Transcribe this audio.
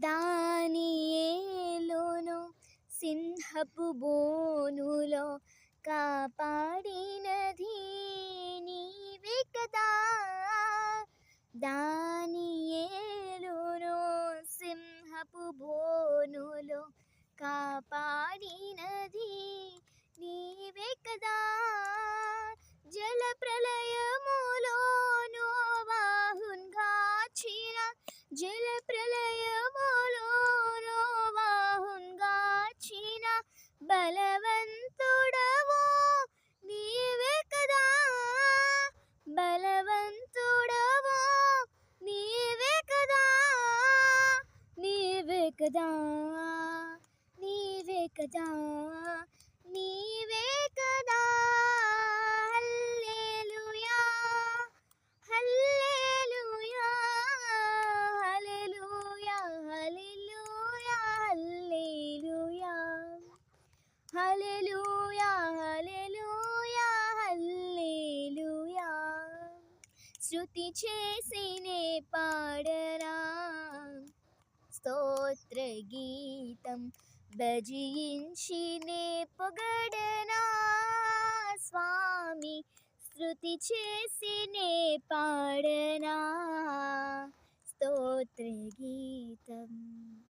దానియేలును సింహపు బోనులో కాపాడినది నీవే కదా. దానియేలును సింహపు బోనులో కాపాడినది నీవే కదా. జల ప్రళయములో నోవాహును గాచిన, జల ప్రళయములో నోవాహును గాచిన బలవంతుడవో నీవే కదా. బలవంతుడవో నీవే కదా. నీవే కదా. నీవే కదా. నీవే కదా. హల్లెలూయా హల్లెలూయా హల్లెలూయా హల్లెలూయా హల్లెలూయా హల్లెలూయా హల్లెలూయా హల్లెలూయా. శృతి చేసినే పాడరా స్తోత్ర గీతం, భజించినే పొగడనా స్వామి. శృతి చేసినే పాడనా స్తోత్ర గీతం.